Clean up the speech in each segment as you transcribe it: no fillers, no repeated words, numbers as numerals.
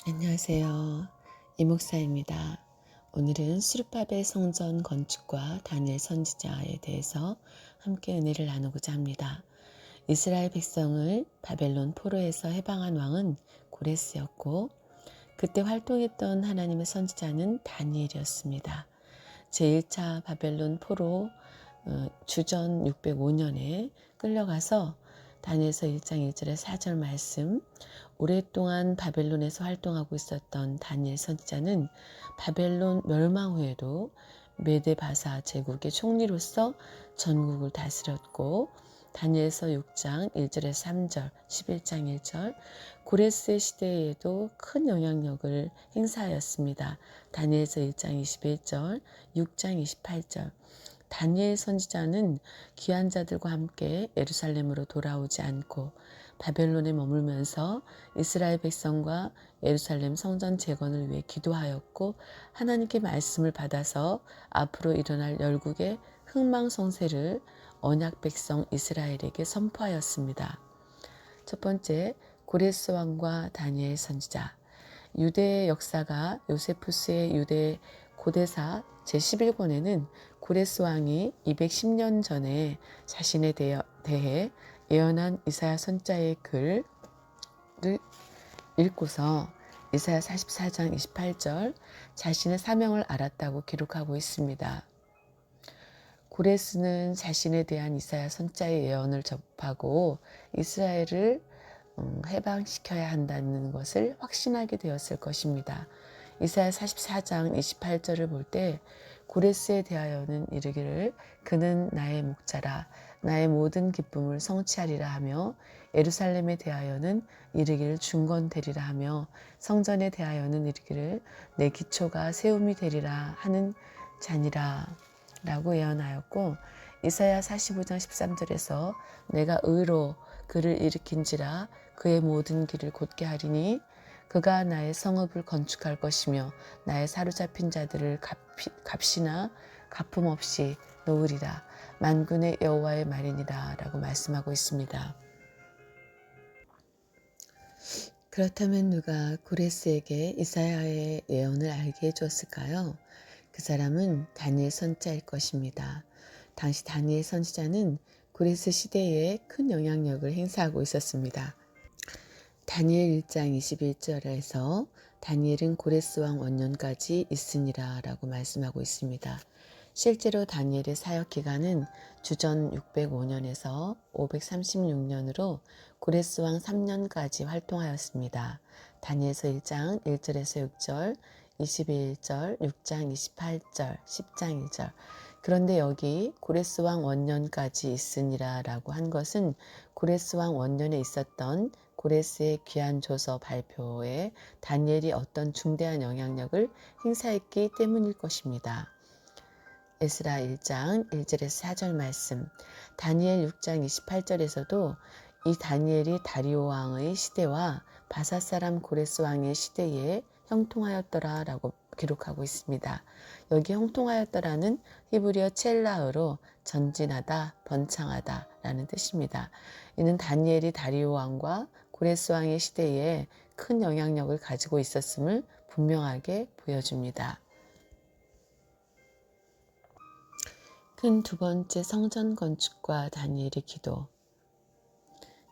안녕하세요. 이목사입니다. 오늘은 스룹바벨 성전 건축과 다니엘 선지자에 대해서 함께 은혜를 나누고자 합니다. 이스라엘 백성을 바벨론 포로에서 해방한 왕은 고레스였고 그때 활동했던 하나님의 선지자는 다니엘이었습니다. 제1차 바벨론 포로 주전 605년에 끌려가서 다니엘서 1장 1절의 4절 말씀, 오랫동안 바벨론에서 활동하고 있었던 다니엘 선지자는 바벨론 멸망 후에도 메데바사 제국의 총리로서 전국을 다스렸고, 다니엘서 6장 1절에서 3절, 11장 1절, 고레스 시대에도 큰 영향력을 행사하였습니다. 다니엘서 1장 21절, 6장 28절. 다니엘 선지자는 귀한 자들과 함께 예루살렘으로 돌아오지 않고 바벨론에 머물면서 이스라엘 백성과 예루살렘 성전 재건을 위해 기도하였고, 하나님께 말씀을 받아서 앞으로 일어날 열국의 흥망성쇠를 언약 백성 이스라엘에게 선포하였습니다. 첫 번째, 고레스 왕과 다니엘 선지자. 유대의 역사가 요세푸스의 유대 고대사 제11권에는 고레스 왕이 210년 전에 자신에 대해 예언한 이사야 선자의 글을 읽고서 이사야 44장 28절 자신의 사명을 알았다고 기록하고 있습니다. 고레스는 자신에 대한 이사야 선자의 예언을 접하고 이스라엘을 해방시켜야 한다는 것을 확신하게 되었을 것입니다. 이사야 44장 28절을 볼 때 고레스에 대하여는 이르기를 그는 나의 목자라 나의 모든 기쁨을 성취하리라 하며, 예루살렘에 대하여는 이르기를 중건되리라 하며, 성전에 대하여는 이르기를 내 기초가 세움이 되리라 하는 자니라 라고 예언하였고, 이사야 45장 13절에서 내가 의로 그를 일으킨지라 그의 모든 길을 곧게 하리니 그가 나의 성읍을 건축할 것이며 나의 사로잡힌 자들을 값이나 갚음 없이 놓으리라. 만군의 여호와의 말이니라 라고 말씀하고 있습니다. 그렇다면 누가 고레스에게 이사야의 예언을 알게 해주었을까요? 그 사람은 다니엘 선지자일 것입니다. 당시 다니엘 선지자는 고레스 시대에 큰 영향력을 행사하고 있었습니다. 다니엘 1장 21절에서 다니엘은 고레스 왕 원년까지 있으니라 라고 말씀하고 있습니다. 실제로 다니엘의 사역 기간은 주전 605년에서 536년으로 고레스 왕 3년까지 활동하였습니다. 다니엘서 1장 1절에서 6절, 21절, 6장 28절, 10장 1절. 그런데 여기 고레스 왕 원년까지 있으니라 라고 한 것은 고레스 왕 원년에 있었던 고레스의 귀한 조서 발표에 다니엘이 어떤 중대한 영향력을 행사했기 때문일 것입니다. 에스라 1장 1절에서 4절 말씀, 다니엘 6장 28절에서도 이 다니엘이 다리오 왕의 시대와 바사 사람 고레스 왕의 시대에 형통하였더라 라고 기록하고 있습니다. 여기 형통하였더라는 히브리어 첼라어로 전진하다, 번창하다 라는 뜻입니다. 이는 다니엘이 다리오 왕과 고레스 왕의 시대에 큰 영향력을 가지고 있었음을 분명하게 보여줍니다. 큰 두 번째 성전 건축과 다니엘의 기도.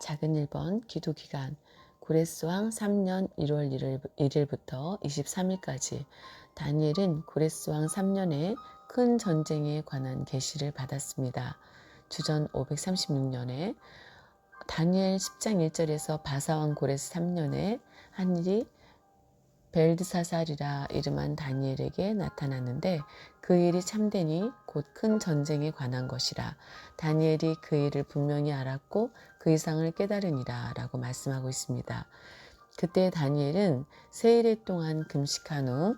작은 1번 기도 기간. 고레스 왕 3년 1월 1일부터 23일까지 다니엘은 고레스 왕 3년에 큰 전쟁에 관한 계시를 받았습니다. 주전 536년에 다니엘 10장 1절에서 바사왕 고레스 3년에 한 일이 벨드사살이라 이름한 다니엘에게 나타났는데 그 일이 참되니 곧 큰 전쟁에 관한 것이라. 다니엘이 그 일을 분명히 알았고 그 이상을 깨달으니라 라고 말씀하고 있습니다. 그때 다니엘은 세일일 동안 금식한 후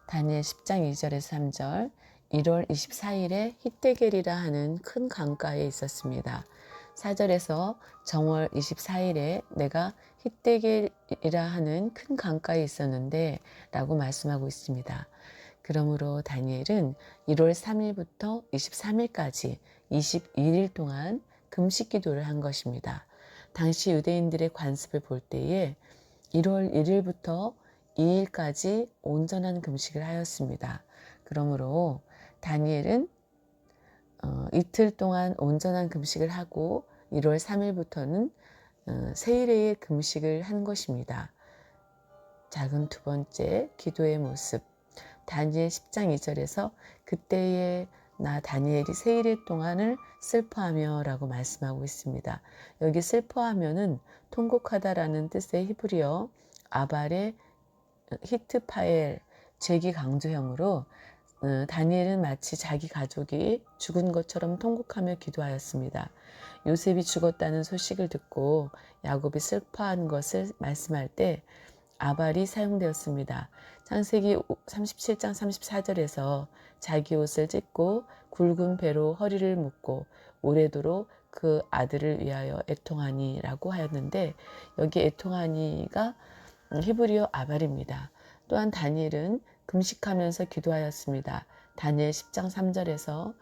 다니엘 10장 2절에서 3절 1월 24일에 히데겔이라 하는 큰 강가에 있었습니다. 4절에서 정월 24일에 내가 히데겔이라 하는 큰 강가에 있었는데 라고 말씀하고 있습니다. 그러므로 다니엘은 1월 3일부터 23일까지 22일 동안 금식 기도를 한 것입니다. 당시 유대인들의 관습을 볼 때에 1월 1일부터 2일까지 온전한 금식을 하였습니다. 그러므로 다니엘은 이틀 동안 온전한 금식을 하고 1월 3일부터는 세일의 금식을 한 것입니다. 작은 두 번째 기도의 모습. 다니엘 10장 2절에서 그때에 나 다니엘이 세일의 동안을 슬퍼하며 라고 말씀하고 있습니다. 여기 슬퍼하면은 통곡하다라는 뜻의 히브리어 아발의 히트파엘 죄기 강조형으로 다니엘은 마치 자기 가족이 죽은 것처럼 통곡하며 기도하였습니다. 요셉이 죽었다는 소식을 듣고 야곱이 슬퍼한 것을 말씀할 때 아발이 사용되었습니다. 창세기 37장 34절에서 자기 옷을 찢고 굵은 배로 허리를 묶고 오래도록 그 아들을 위하여 애통하니라고 하였는데 여기 애통하니가 히브리어 아발입니다. 또한 다니엘은 금식하면서 기도하였습니다. 다니엘 10장 3절에서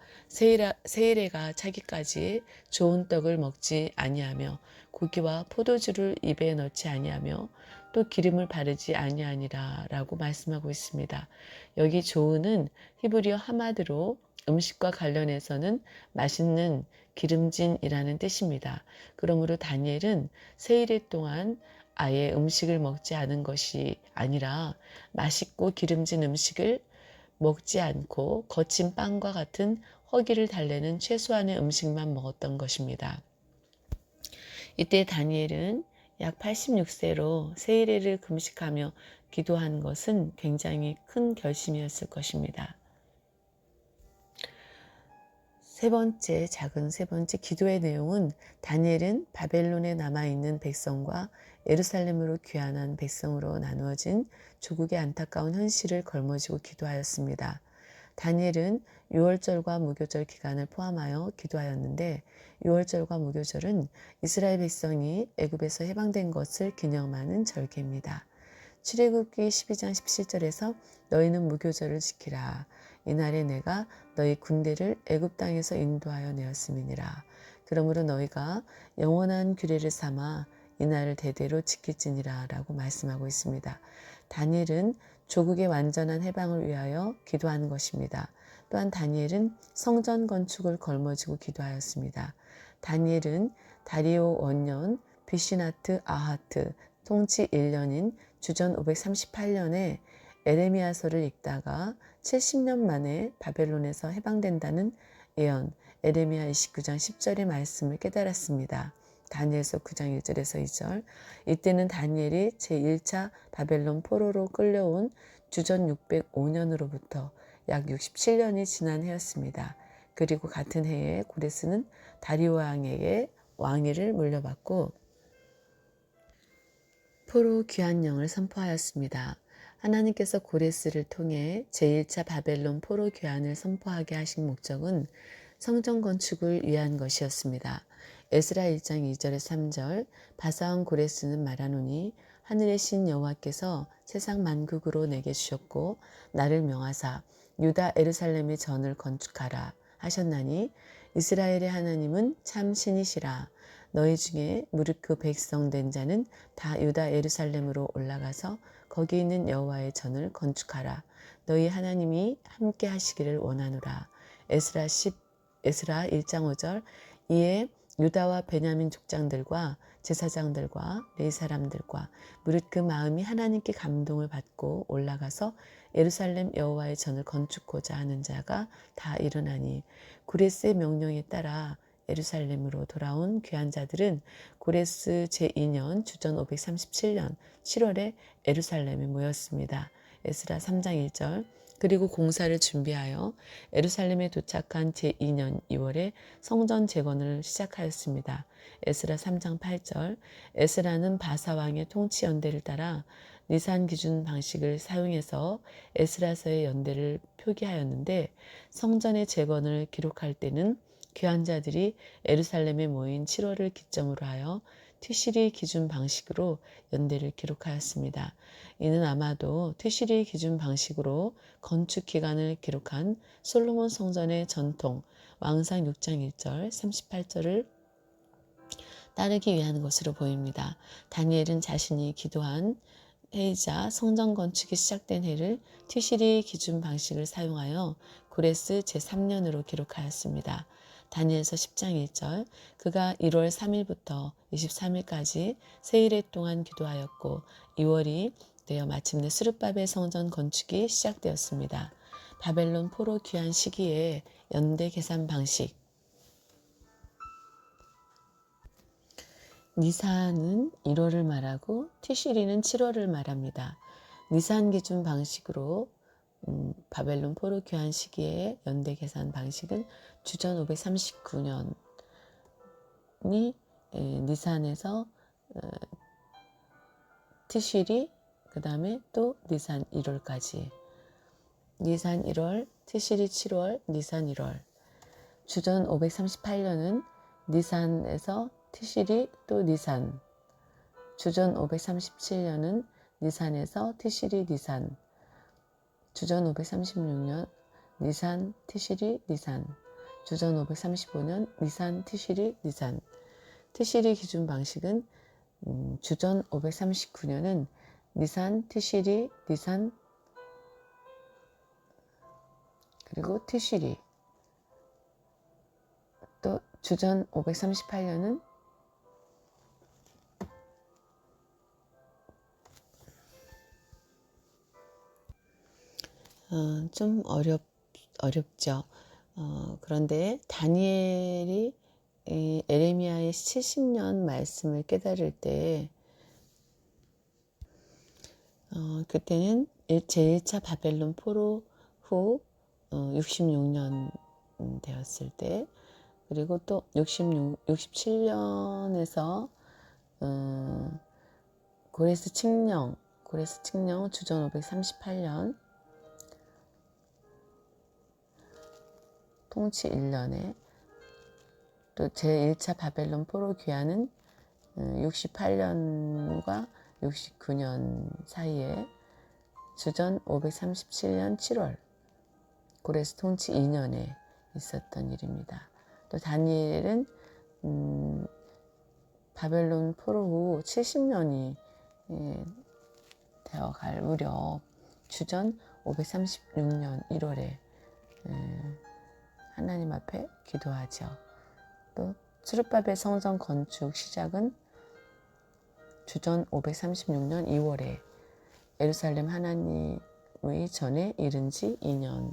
세일해가 차기까지 좋은 떡을 먹지 아니하며 고기와 포도주를 입에 넣지 아니하며 또 기름을 바르지 아니하니라 라고 말씀하고 있습니다. 여기 좋은은 히브리어 하마드로 음식과 관련해서는 맛있는 기름진이라는 뜻입니다. 그러므로 다니엘은 세일의 동안 아예 음식을 먹지 않은 것이 아니라 맛있고 기름진 음식을 먹지 않고 거친 빵과 같은 허기를 달래는 최소한의 음식만 먹었던 것입니다. 이때 다니엘은 약 86세로 세일을 금식하며 기도한 것은 굉장히 큰 결심이었을 것입니다. 작은 세 번째 기도의 내용은 다니엘은 바벨론에 남아있는 백성과 예루살렘으로 귀환한 백성으로 나누어진 조국의 안타까운 현실을 걸머쥐고 기도하였습니다. 다니엘은 유월절과 무교절 기간을 포함하여 기도하였는데 유월절과 무교절은 이스라엘 백성이 애굽에서 해방된 것을 기념하는 절기입니다. 출애굽기 12장 17절에서 너희는 무교절을 지키라. 이날에 내가 너희 군대를 애굽 땅에서 인도하여 내었음이니라. 그러므로 너희가 영원한 규례를 삼아 이날을 대대로 지킬지니라 라고 말씀하고 있습니다. 다니엘은 조국의 완전한 해방을 위하여 기도하는 것입니다. 또한 다니엘은 성전 건축을 걸머쥐고 기도하였습니다. 다니엘은 다리오 원년 비시나트 아하트 통치 1년인 주전 538년에 에레미야서를 읽다가 70년 만에 바벨론에서 해방된다는 예언 에레미야 29장 10절의 말씀을 깨달았습니다. 다니엘서 9장 1절에서 2절. 이때는 다니엘이 제1차 바벨론 포로로 끌려온 주전 605년으로부터 약 67년이 지난 해였습니다. 그리고 같은 해에 고레스는 다리오 왕에게 왕위를 물려받고 포로 귀환령을 선포하였습니다. 하나님께서 고레스를 통해 제1차 바벨론 포로 귀환을 선포하게 하신 목적은 성전 건축을 위한 것이었습니다. 에스라 1장 2절에서 3절 바사왕 고레스는 말하노니 하늘의 신 여호와께서 세상 만국으로 내게 주셨고 나를 명하사 유다 에루살렘의 전을 건축하라 하셨나니 이스라엘의 하나님은 참 신이시라. 너희 중에 무릇 그 백성 된 자는 다 유다 예루살렘으로 올라가서 거기 있는 여호와의 전을 건축하라. 너희 하나님이 함께 하시기를 원하노라. 에스라 1장 5절. 이에 유다와 베냐민 족장들과 제사장들과 레위 사람들과 무릇 그 마음이 하나님께 감동을 받고 올라가서 예루살렘 여호와의 전을 건축고자 하는 자가 다 일어나니 고레스의 명령에 따라 예루살렘으로 돌아온 귀환자들은 고레스 제2년 주전 537년 7월에 예루살렘에 모였습니다. 에스라 3장 1절. 그리고 공사를 준비하여 예루살렘에 도착한 제2년 2월에 성전 재건을 시작하였습니다. 에스라 3장 8절. 에스라는 바사왕의 통치 연대를 따라 니산 기준 방식을 사용해서 에스라서의 연대를 표기하였는데 성전의 재건을 기록할 때는 귀환자들이 예루살렘에 모인 7월을 기점으로 하여 티시리 기준 방식으로 연대를 기록하였습니다. 이는 아마도 티시리 기준 방식으로 건축 기간을 기록한 솔로몬 성전의 전통 왕상 6장 1절 38절을 따르기 위한 것으로 보입니다. 다니엘은 자신이 기도한 해이자 성전 건축이 시작된 해를 티시리 기준 방식을 사용하여 고레스 제3년으로 기록하였습니다. 다니엘서 10장 1절 그가 1월 3일부터 23일까지 세일해 동안 기도하였고 2월이 되어 마침내 스룹바벨 성전 건축이 시작되었습니다. 바벨론 포로 귀환 시기에 연대 계산 방식 니산은 1월을 말하고 티시리는 7월을 말합니다. 니산 기준 방식으로 바벨론 포로 귀환 시기의 연대 계산 방식은 주전 539년이 니산에서 티시리 그 다음에 또 니산 1월까지 니산 1월, 티시리 7월, 니산 1월 주전 538년은 니산에서 티시리 또 니산 주전 537년은 니산에서 티시리 니산 주전 536년 니산 티시리 니산 주전 535년 니산 티시리 니산 티시리 기준 방식은 주전 539년은 니산 티시리 니산 그리고 티시리 또 주전 538년은 좀 어렵죠. 그런데 다니엘이 에레미야의 70년 말씀을 깨달을 때 그때는 제1차 바벨론 포로 후 66년 되었을 때 그리고 또 67년에서 고레스 칙령 주전 538년 통치 1년에 또 제1차 바벨론 포로 귀환은 68년과 69년 사이에 주전 537년 7월 고레스 통치 2년에 있었던 일입니다. 또 다니엘은 바벨론 포로 후 70년이 되어갈 무렵 주전 536년 1월에 하나님 앞에 기도하죠. 또 스룹바벨 성전 건축 시작은 주전 536년 2월에 예루살렘 하나님의 전에 이른 지 2년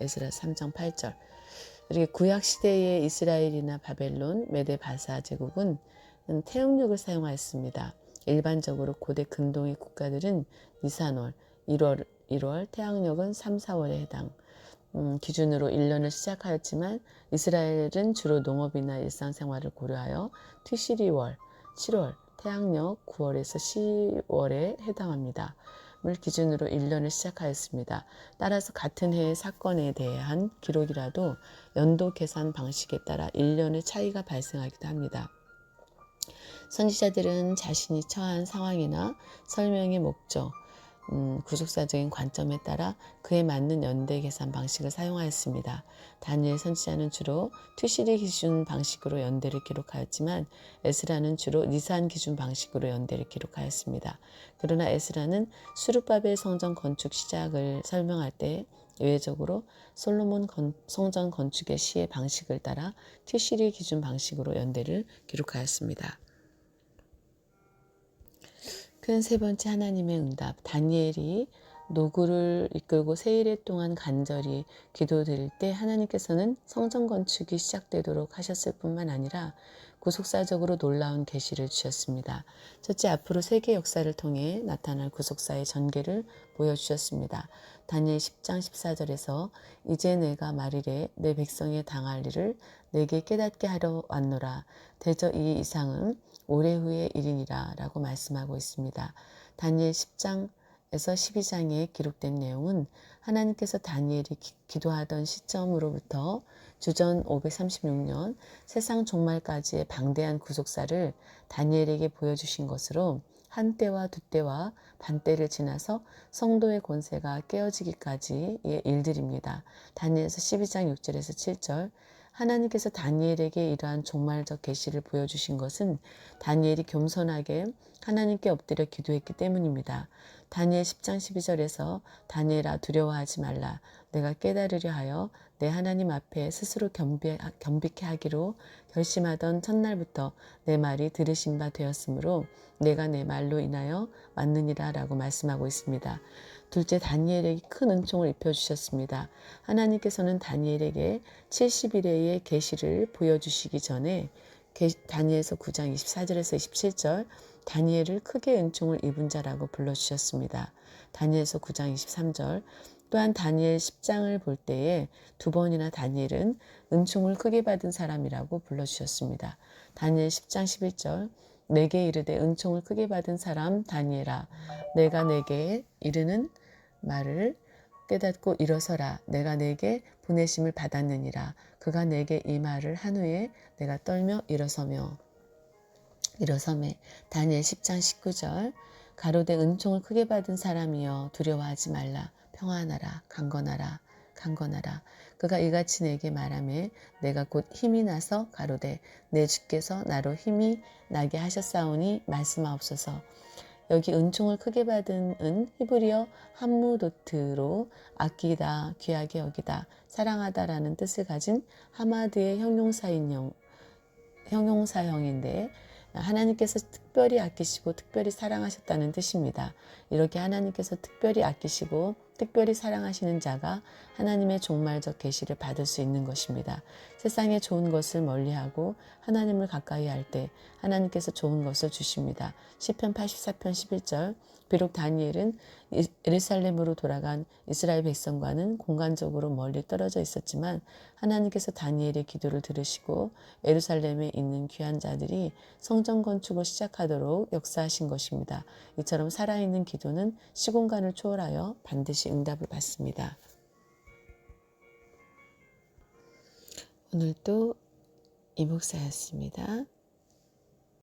에스라 3장 8절 이렇게 구약 시대의 이스라엘이나 바벨론, 메데 바사 제국은 태음력을 사용하였습니다. 일반적으로 고대 근동의 국가들은 니산월 1월 태양력은 3, 4월에 해당 기준으로 1년을 시작하였지만 이스라엘은 주로 농업이나 일상생활을 고려하여 티시리월 7월 태양력 9월에서 10월에 해당합니다. 을 기준으로 1년을 시작하였습니다. 따라서 같은 해의 사건에 대한 기록이라도 연도 계산 방식에 따라 1년의 차이가 발생하기도 합니다. 선지자들은 자신이 처한 상황이나 설명의 목적, 구속사적인 관점에 따라 그에 맞는 연대 계산 방식을 사용하였습니다. 다니엘 선지자는 주로 티시리 기준 방식으로 연대를 기록하였지만 에스라는 주로 니산 기준 방식으로 연대를 기록하였습니다. 그러나 에스라는 수룹바벨 성전 건축 시작을 설명할 때 예외적으로 솔로몬 성전 건축의 시의 방식을 따라 티시리 기준 방식으로 연대를 기록하였습니다. 큰 세 번째 하나님의 응답 다니엘이 노구를 이끌고 세일에 동안 간절히 기도드릴 때 하나님께서는 성전 건축이 시작되도록 하셨을 뿐만 아니라 구속사적으로 놀라운 계시를 주셨습니다. 첫째, 앞으로 세계 역사를 통해 나타날 구속사의 전개를 보여주셨습니다. 다니엘 10장 14절에서 이제 내가 말이래 내 백성의 당할 일을 내게 깨닫게 하러 왔노라. 대저 이 이상은 오래 후의 일이니라 라고 말씀하고 있습니다. 다니엘 10장에서 12장에 기록된 내용은 하나님께서 다니엘이 기도하던 시점으로부터 주전 536년 세상 종말까지의 방대한 구속사를 다니엘에게 보여주신 것으로 한때와 두때와 반때를 지나서 성도의 권세가 깨어지기까지의 일들입니다. 다니엘서 12장 6절에서 7절 하나님께서 다니엘에게 이러한 종말적 계시를 보여주신 것은 다니엘이 겸손하게 하나님께 엎드려 기도했기 때문입니다. 다니엘 10장 12절에서 다니엘아 두려워하지 말라. 내가 깨달으려 하여 내 하나님 앞에 스스로 겸비케 하기로 결심하던 첫날부터 내 말이 들으신 바 되었으므로 내가 내 말로 인하여 왔느니라 라고 말씀하고 있습니다. 둘째, 다니엘에게 큰 은총을 입혀주셨습니다. 하나님께서는 다니엘에게 70일의 계시를 보여주시기 전에 다니엘서 9장 24절에서 27절 다니엘을 크게 은총을 입은 자라고 불러주셨습니다. 다니엘서 9장 23절 또한 다니엘 10장을 볼 때에 두 번이나 다니엘은 은총을 크게 받은 사람이라고 불러주셨습니다. 다니엘 10장 11절 내게 이르되 은총을 크게 받은 사람 다니엘아 내가 내게 이르는 말을 깨닫고 일어서라. 내가 내게 보내심을 받았느니라. 그가 내게 이 말을 한 후에 내가 떨며 일어서매. 다니엘 10장 19절 가로되 은총을 크게 받은 사람이여 두려워하지 말라. 평안하라. 강건하라. 그가 이같이 내게 말하매 내가 곧 힘이 나서 가로되 내 주께서 나로 힘이 나게 하셨사오니 말씀하옵소서. 여기 은총을 크게 받은 은 히브리어 함무도트로 아끼다, 귀하게 여기다, 사랑하다라는 뜻을 가진 하마드의 형용사형인데 하나님께서 특별히 아끼시고 특별히 사랑하셨다는 뜻입니다. 이렇게 하나님께서 특별히 아끼시고 특별히 사랑하시는 자가 하나님의 종말적 계시를 받을 수 있는 것입니다. 세상의 좋은 것을 멀리하고 하나님을 가까이 할 때 하나님께서 좋은 것을 주십니다. 시편 84편 11절 비록 다니엘은 예루살렘으로 돌아간 이스라엘 백성과는 공간적으로 멀리 떨어져 있었지만 하나님께서 다니엘의 기도를 들으시고 예루살렘에 있는 귀한 자들이 성전 건축을 시작하도록 역사하신 것입니다. 이처럼 살아있는 기도는 시공간을 초월하여 반드시 응답을 받습니다. 오늘도 이 목사였습니다.